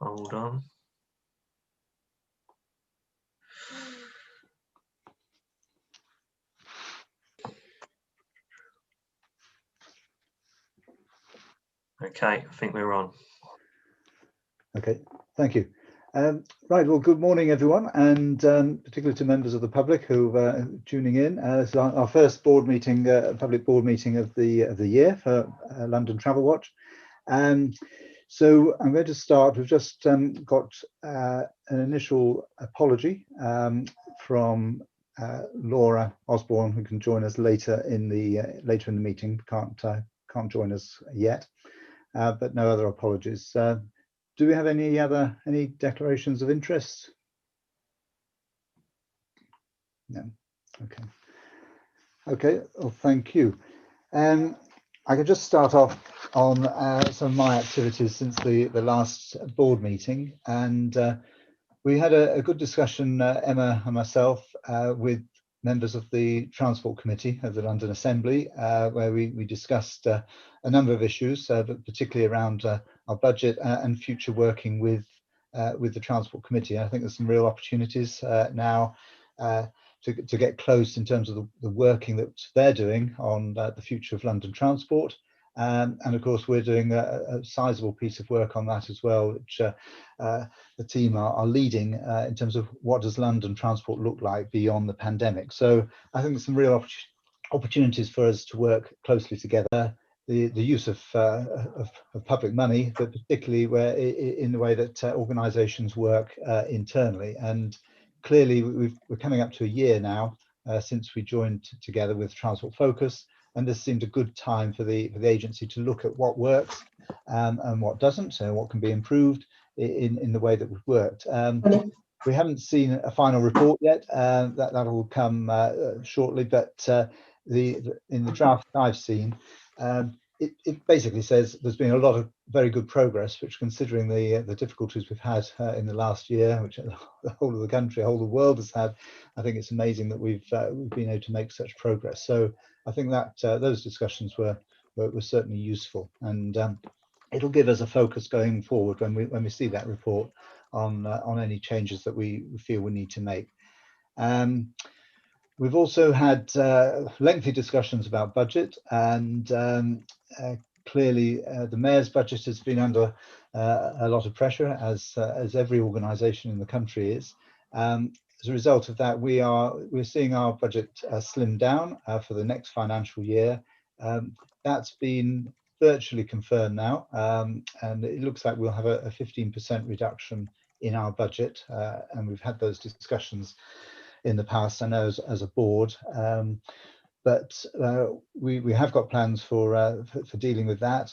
Hold on. Okay, I think we're on. Okay, thank you. Right, well, good morning, everyone, and particularly to members of the public who are tuning in. This is our first board meeting, public board meeting of the year for London TravelWatch. So I'm going to start. We've just got an initial apology from Laura Osborne, who can join us later in the meeting. Can't join us yet, but no other apologies. Do we have any declarations of interest? No. Okay. Okay. Well, thank you. I can just start off on some of my activities since the last board meeting, and we had a good discussion, Emma and myself, with members of the Transport Committee of the London Assembly, where we discussed a number of issues, but particularly around our budget and future working with the Transport Committee. I think there's some real opportunities now to get close in terms of the working that they're doing on the future of London transport. And of course, we're doing a sizable piece of work on that as well, which the team are leading in terms of what does London transport look like beyond the pandemic. So I think there's some real opportunities for us to work closely together. The use of public money, but particularly in the way that organisations work internally. And clearly, we're coming up to a year now since we joined together with Transport Focus, and this seemed a good time for the agency to look at what works and what doesn't, and what can be improved in the way that we've worked. We haven't seen a final report yet. That will come shortly, but in the draft I've seen, it basically says there's been a lot of very good progress, which, considering the difficulties we've had in the last year, which the whole of the country, the whole of the world has had, I think it's amazing that we've been able to make such progress. So I think that those discussions were certainly useful, and it'll give us a focus going forward when we see that report on any changes that we feel we need to make. We've also had lengthy discussions about budget, and clearly the Mayor's budget has been under a lot of pressure, as every organisation in the country is. As a result of that, we're seeing our budget slim down for the next financial year. That's been virtually confirmed now, and it looks like we'll have a 15% reduction in our budget, and we've had those discussions in the past, I know, as a board, but we have got plans for dealing with that.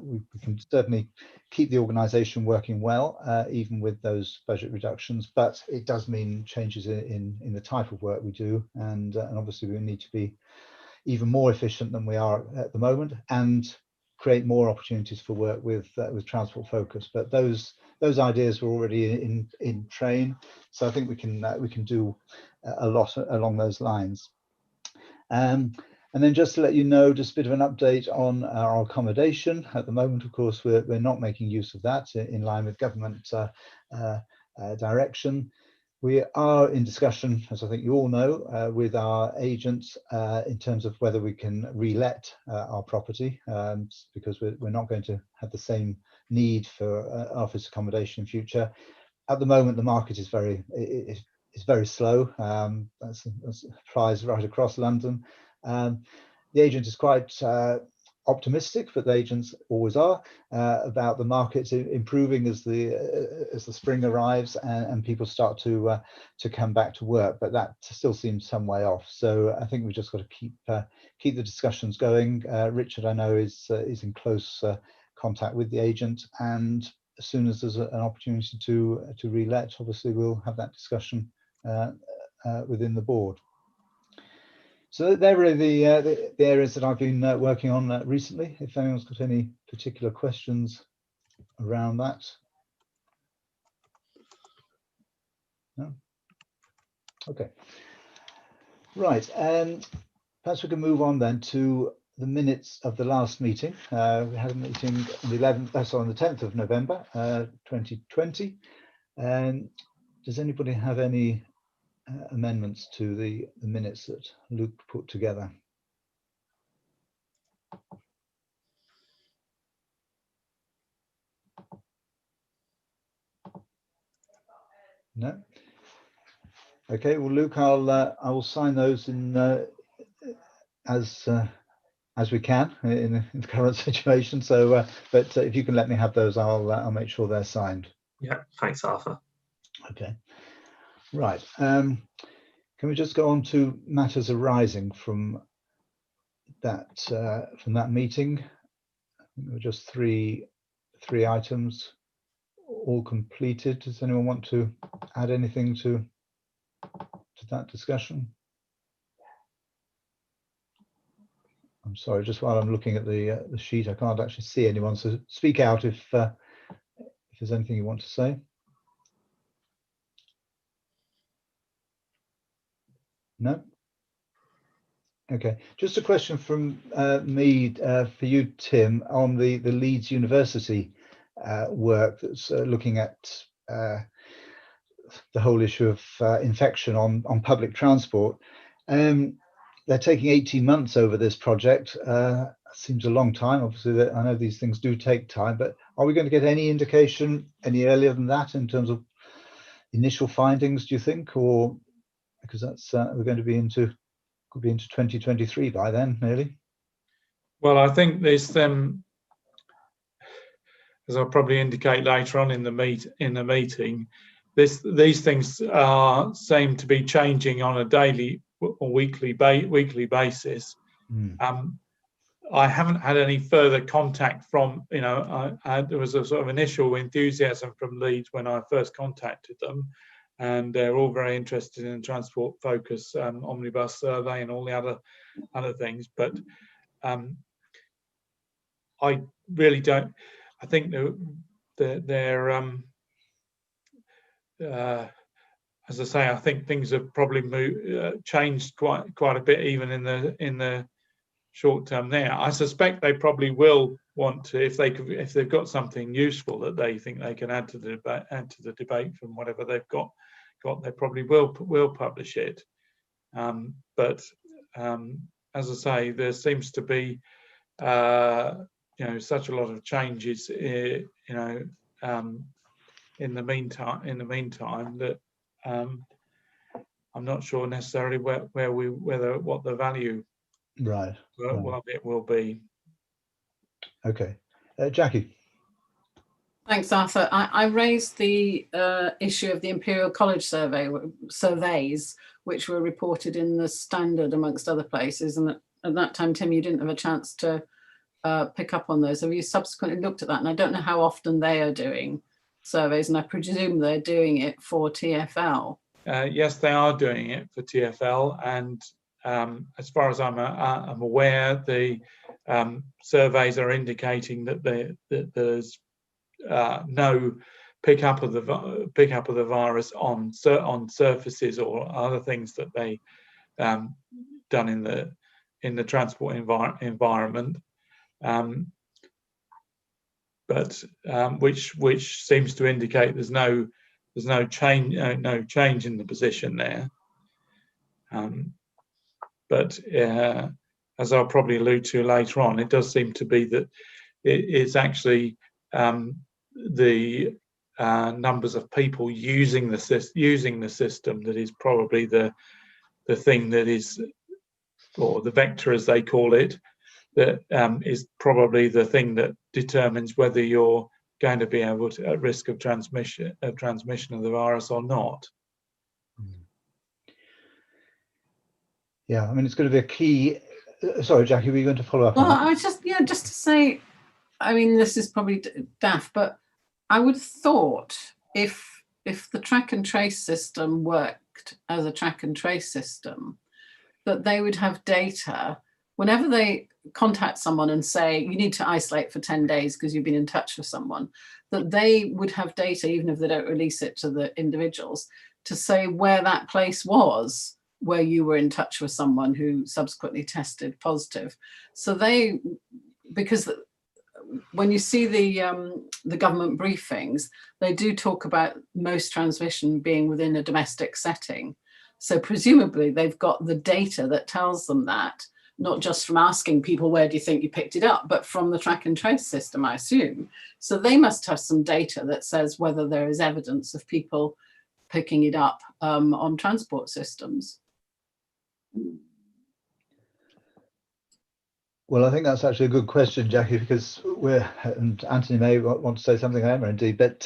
We can certainly keep the organisation working well, even with those budget reductions, but it does mean changes in the type of work we do, and obviously we need to be even more efficient than we are at the moment, and create more opportunities for work with Transport Focus. But those ideas were already in train, so I think we can do a lot along those lines. And then just to let you know, just a bit of an update on our accommodation. At the moment, of course, we're not making use of that in line with government direction. We are in discussion, as I think you all know, with our agents in terms of whether we can re-let our property, because we're not going to have the same need for office accommodation in future. At the moment, the market is very slow. That applies right across London. The agent is quite optimistic, but the agents always are, about the market improving as the spring arrives and people start to come back to work, but that still seems some way off. So I think we've just got to keep the discussions going. Richard, I know, is in close contact with the agent, and as soon as there's an opportunity to re-let, obviously we'll have that discussion within the board. So there are the areas that I've been working on recently. If anyone's got any particular questions around that. No? Okay. Right. Perhaps we can move on then to the minutes of the last meeting. We had a meeting on the 11th, on the 10th of November, 2020. Does anybody have any amendments to the minutes that Luke put together? No. Okay. Well, Luke, I will sign those in as we can in the current situation. So, but if you can let me have those, I'll make sure they're signed. Yeah, thanks, Arthur. Okay. Right. Can we just go on to matters arising from that meeting? There were just three items, all completed. Does anyone want to add anything to that discussion? I'm sorry, just while I'm looking at the sheet, I can't actually see anyone. So speak out if there's anything you want to say. No? Okay, just a question from me for you, Tim, on the Leeds University work that's looking at the whole issue of infection on public transport. They're taking 18 months over this project. Seems a long time. Obviously, I know these things do take time, but are we going to get any indication any earlier than that in terms of initial findings, do you think? Or because that's we're going to be could be into 2023 by then, nearly. Well, I think there's as I'll probably indicate later on in the meeting, these things seem to be changing on a daily or weekly basis. I haven't had any further contact from, there was a sort of initial enthusiasm from Leeds when I first contacted them, and they're all very interested in transport focus, omnibus survey and all the other things. But I really don't. I think they're as I say, I think things have probably changed quite a bit, even in the short term. There, I suspect they probably will want to, if they've got something useful that they think they can add to the debate from whatever they've got, they probably will publish it. But as I say, there seems to be such a lot of changes, in the meantime that I'm not sure necessarily what the value of it will be. Okay, Jackie. Thanks, Arthur. I raised the issue of the Imperial College surveys, which were reported in the Standard amongst other places, and at that time, Tim, you didn't have a chance to pick up on those. Have you subsequently looked at that? And I don't know how often they are doing surveys, and I presume they're doing it for TfL. Yes, they are doing it for TfL, and as far as I'm aware, the surveys are indicating that there's no pickup of the virus on surfaces or other things that they done in the transport environment. But which seems to indicate there's no change in the position there. But as I'll probably allude to later on, it does seem to be that it's actually the numbers of people using the system that is probably the thing that is, or the vector as they call it, that is probably the thing that determines whether you're going to be able to at risk of transmission of the virus or not. Yeah, I mean, it's going to be a key. Sorry, Jackie, were you going to follow up? Well, I was just to say, I mean, this is probably daft, but I would have thought if the track and trace system worked as a track and trace system, that they would have data whenever they contact someone and say, you need to isolate for 10 days because you've been in touch with someone, that they would have data, even if they don't release it to the individuals, to say where that place was where you were in touch with someone who subsequently tested positive. So because when you see the government briefings, they do talk about most transmission being within a domestic setting. So presumably they've got the data that tells them that, not just from asking people, where do you think you picked it up, but from the track and trace system, I assume. So they must have some data that says whether there is evidence of people picking it up on transport systems. Well, I think that's actually a good question, Jackie, because and Anthony may want to say something, Emma, indeed, but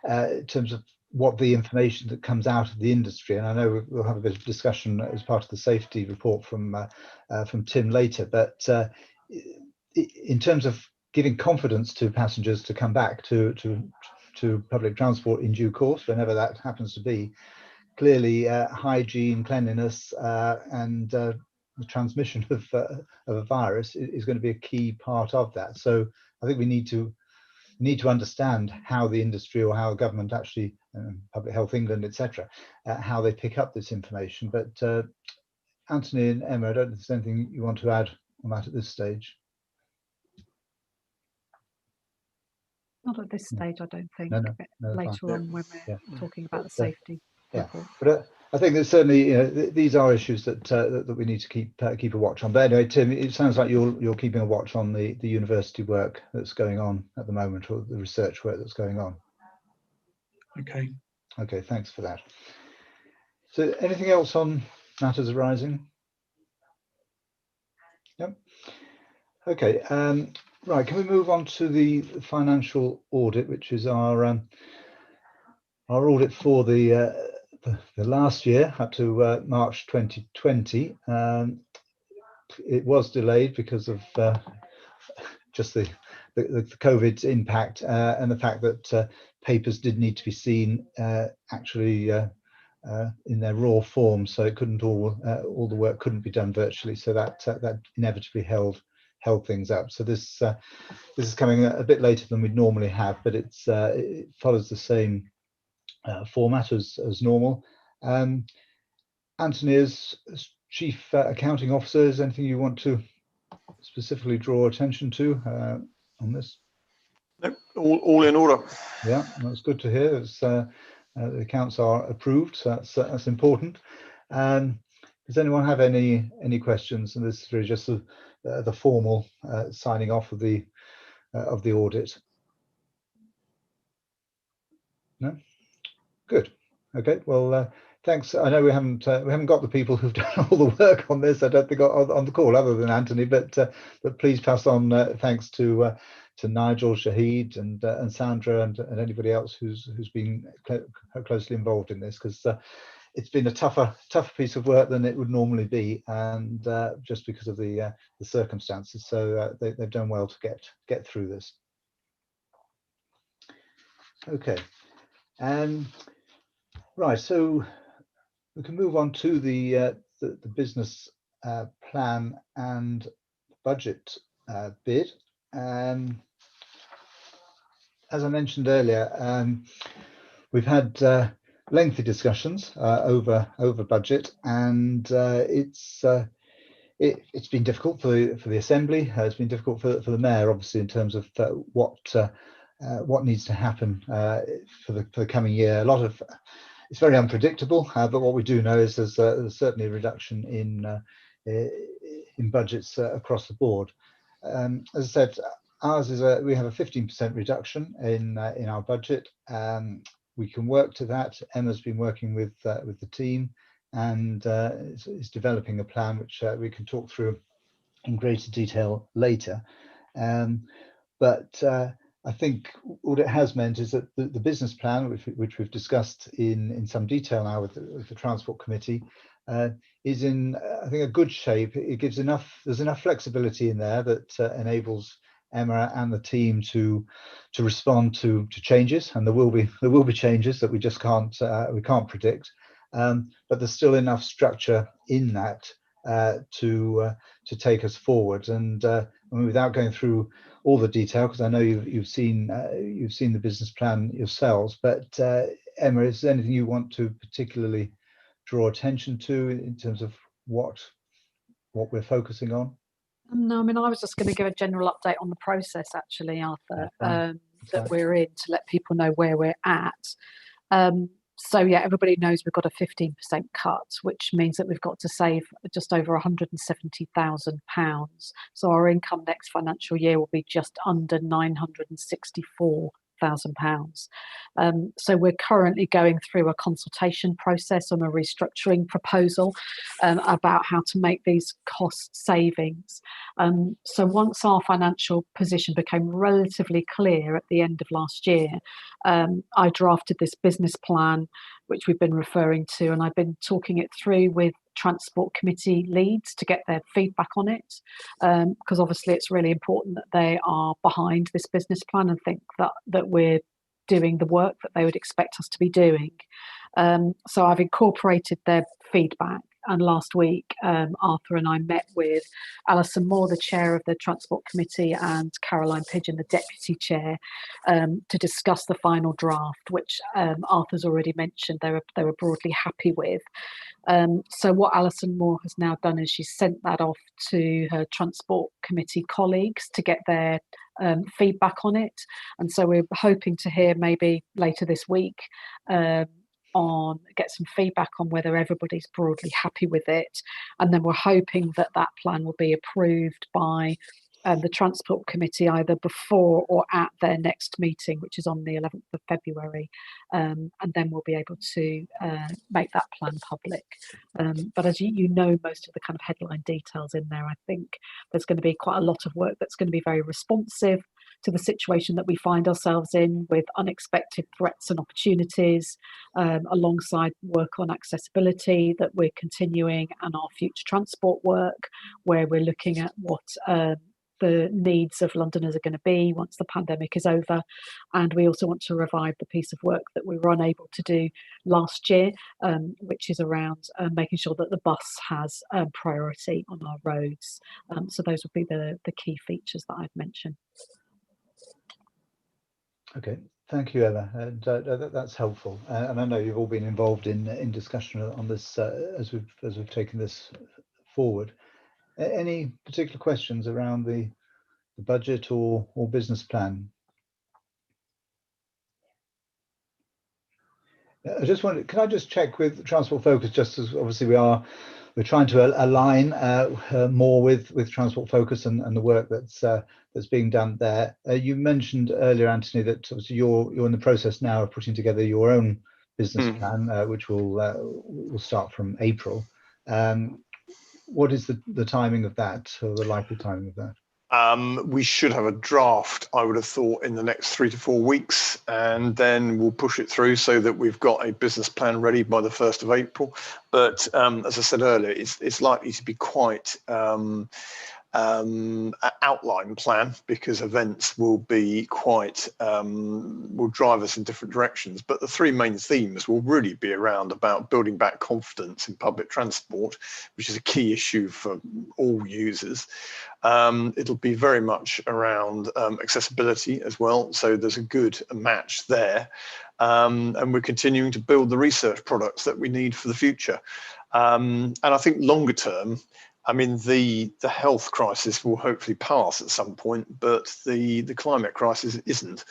in terms of what the information that comes out of the industry, and I know we'll have a bit of discussion as part of the safety report from Tim later, but in terms of giving confidence to passengers to come back to public transport in due course, whenever that happens to be, clearly hygiene, cleanliness, and the transmission of a virus is going to be a key part of that. So I think we need to understand how the industry or how government actually, Public Health England, etc., how they pick up this information. But Anthony and Emma, I don't know if there's anything you want to add on that at this stage. Not at this stage, I don't think. No, Later fine. on, when we're talking about the safety report. But I think that certainly, these are issues that we need to keep a watch on. But anyway, Tim, it sounds like you're keeping a watch on the university work that's going on at the moment, or the research work that's going on. Okay. Okay, thanks for that. So, anything else on matters arising? Yep. Okay. Right. Can we move on to the financial audit, which is our audit for the last year up to March 2020. It was delayed because of just the COVID impact and the fact that papers did need to be seen actually in their raw form, so it couldn't all the work couldn't be done virtually. So that inevitably held things up. So this is coming a bit later than we'd normally have, but it follows the same format as normal. Anthony, as Chief Accounting Officer, is anything you want to specifically draw attention to on this? Nope, all in order. Yeah, that's good to hear. The accounts are approved, so that's important. Does anyone have any questions? And this is really just the formal signing off of the audit. No. Good. Okay. Well, thanks. I know we haven't got the people who've done all the work on this. I don't think on the call, other than Anthony. But please pass on thanks to Nigel, Shahid, and Sandra, and anybody else who's been closely involved in this, because it's been a tougher piece of work than it would normally be, and just because of the circumstances. So they've done well to get through this. Okay. Right, so we can move on to the business plan and budget bid. As I mentioned earlier, we've had lengthy discussions over budget, and it's been difficult for the Assembly. It's been difficult for the Mayor, obviously, in terms of what needs to happen for the coming year. It's very unpredictable, but what we do know is there's certainly a reduction in budgets across the board. As I said, ours is we have a 15% reduction in our budget. We can work to that. Emma's been working with the team, and is developing a plan which we can talk through in greater detail later. But I think what it has meant is that the business plan, which we've discussed in some detail now with the Transport Committee, is in, I think, a good shape. It gives there's enough flexibility in there that enables Emma and the team to respond to changes, and there will be changes that we just can't predict. But there's still enough structure in that to take us forward, and without going through all the detail, because I know you've seen the business plan yourselves, but Emma, is there anything you want to particularly draw attention to in terms of what we're focusing on? No, I mean, I was just going to give a general update on the process, actually, Arthur, Fine. that we're in, to let people know where we're at. So yeah, everybody knows we've got a 15% cut, which means that we've got to save just over £170,000. So our income next financial year will be just under £964,000. So we're currently going through a consultation process on a restructuring proposal about how to make these cost savings. So once our financial position became relatively clear at the end of last year, I drafted this business plan, which we've been referring to, and I've been talking it through with Transport Committee leads to get their feedback on it, because obviously it's really important that they are behind this business plan and think that we're doing the work that they would expect us to be doing. So I've incorporated their feedback. And last week, Arthur and I met with Alison Moore, the chair of the Transport Committee, and Caroline Pigeon, the deputy chair, to discuss the final draft, which Arthur's already mentioned they were broadly happy with. So what Alison Moore has now done is she's sent that off to her Transport Committee colleagues to get their feedback on it. And so we're hoping to hear maybe later this week get some feedback on whether everybody's broadly happy with it, and then we're hoping that plan will be approved by the Transport Committee either before or at their next meeting, which is on the 11th of February, and then we'll be able to make that plan public. But as you know, most of the kind of headline details in there, I think there's going to be quite a lot of work that's going to be very responsive to the situation that we find ourselves in, with unexpected threats and opportunities, alongside work on accessibility that we're continuing, and our future transport work, where we're looking at what the needs of Londoners are going to be once the pandemic is over. And we also want to revive the piece of work that we were unable to do last year, which is around making sure that the bus has priority on our roads. So those would be the key features that I've mentioned. Okay, thank you, Ella. And that's helpful. And I know you've all been involved in discussion on this as we've taken this forward. Any particular questions around the budget or business plan? I just wanted, can I just check with Transport Focus, just as obviously we're trying to align more with Transport Focus and the work that's being done there. You mentioned earlier, Anthony, that obviously you're in the process now of putting together your own business plan, which will start from April. What is the timing of that, or the likely timing of that? We should have a draft, I would have thought, in the next 3 to 4 weeks, and then we'll push it through so that we've got a business plan ready by the 1st of April. But as I said earlier, it's likely to be quite an outline plan, because events will be quite will drive us in different directions. But the 3 main themes will really be around about building back confidence in public transport, which is a key issue for all users. It'll be very much around accessibility as well, so there's a good match there, and we're continuing to build the research products that we need for the future. And I think longer term, I mean, the health crisis will hopefully pass at some point, but the climate crisis isn't.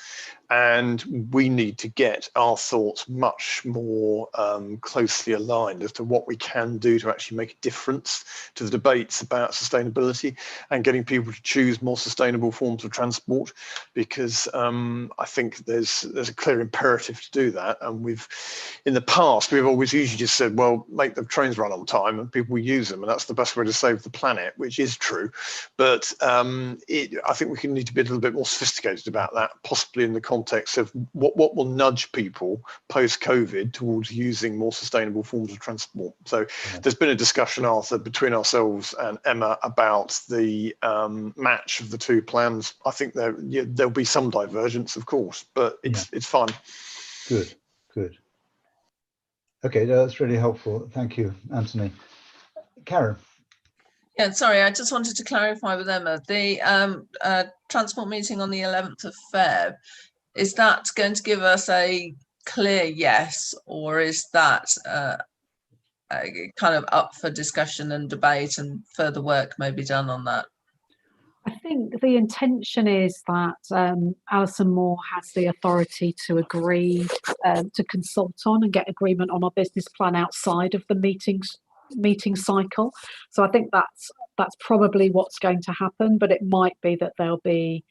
And we need to get our thoughts much more closely aligned as to what we can do to actually make a difference to the debates about sustainability and getting people to choose more sustainable forms of transport, because I think there's a clear imperative to do that. And in the past, we've always usually just said, well, make the trains run on time and people will use them, and that's the best way to save the planet, which is true. But I think we need to be a little bit more sophisticated about that, possibly in the context of what will nudge people post-COVID towards using more sustainable forms of transport. So there's been a discussion, Arthur, between ourselves and Emma about the match of the 2 plans. I think there'll be some divergence, of course, but it's fun. Good. Okay, that's really helpful. Thank you, Anthony. Karen. Yeah, sorry, I just wanted to clarify with Emma, the transport meeting on the 11th of Feb, is that going to give us a clear yes, or is that kind of up for discussion and debate, and further work may be done on that? I think the intention is that Alison Moore has the authority to agree to consult on and get agreement on our business plan outside of the meeting cycle. So I think that's probably what's going to happen, but it might be that there'll be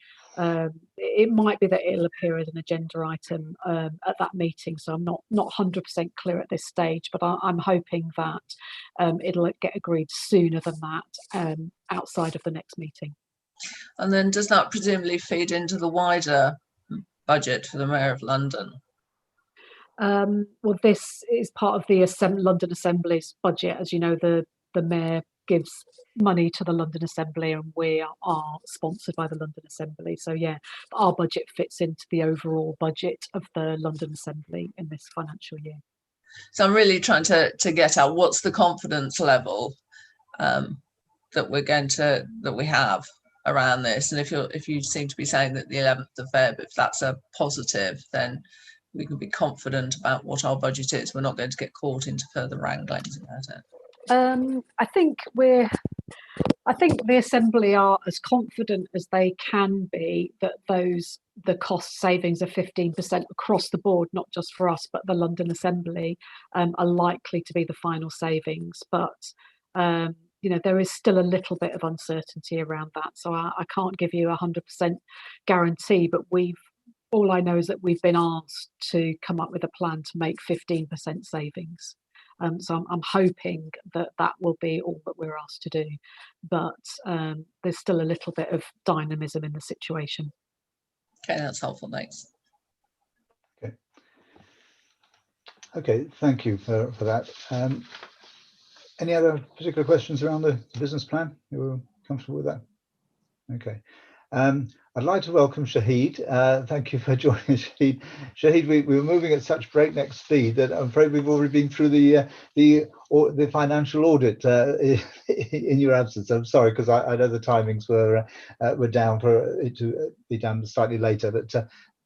it might be that it'll appear as an agenda item at that meeting. So I'm not 100% clear at this stage, but I'm hoping that it'll get agreed sooner than that, outside of the next meeting. And then does that presumably feed into the wider budget for the Mayor of London? Well, this is part of the London Assembly's budget. As you know, the Mayor gives money to the London Assembly, and we are sponsored by the London Assembly. So yeah, our budget fits into the overall budget of the London Assembly in this financial year. So I'm really trying to get at what's the confidence level that we have around this. And if you seem to be saying that the 11th of Feb, if that's a positive, then we can be confident about what our budget is. We're not going to get caught into further wranglings about it. I think the Assembly are as confident as they can be that the cost savings of 15% across the board, not just for us, but the London Assembly, are likely to be the final savings. But you know, there is still a little bit of uncertainty around that. So I can't give you 100% guarantee, but all I know is that we've been asked to come up with a plan to make 15% savings. So I'm hoping that will be all that we're asked to do, but there's still a little bit of dynamism in the situation. Okay, that's helpful. Thanks. Okay, thank you for that. Any other particular questions around the business plan? You were comfortable with that? Okay. I'd like to welcome Shahid. Thank you for joining us, Shahid. Shahid, we were moving at such breakneck speed that I'm afraid we've already been through the financial audit in your absence. I'm sorry, because I know the timings were down for it to be done slightly later. But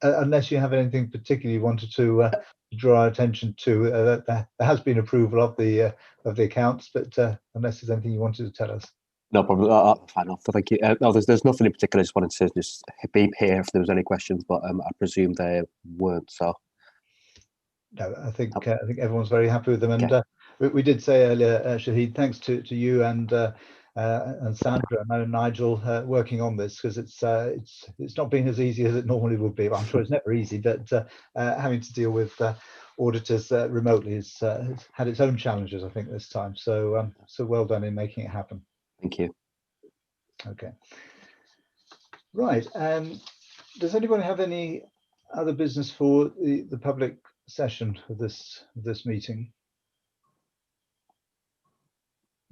unless you have anything particularly you wanted to draw our attention to, there has been approval of the accounts. But unless there's anything you wanted to tell us. No problem. Fine enough. Thank you. No, there's nothing in particular. I just wanted to just be here if there was any questions, but I presume there weren't. So no, I think everyone's very happy with them. And okay. We did say earlier, Shahid, thanks to you and Sandra and Nigel working on this, because it's not been as easy as it normally would be. I'm sure it's never easy, but having to deal with auditors remotely has had its own challenges, I think, this time. So well done in making it happen. Thank you. Okay. Right. Does anyone have any other business for the public session of this meeting?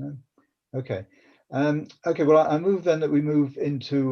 No? Okay. Okay. Well, I move then that we move into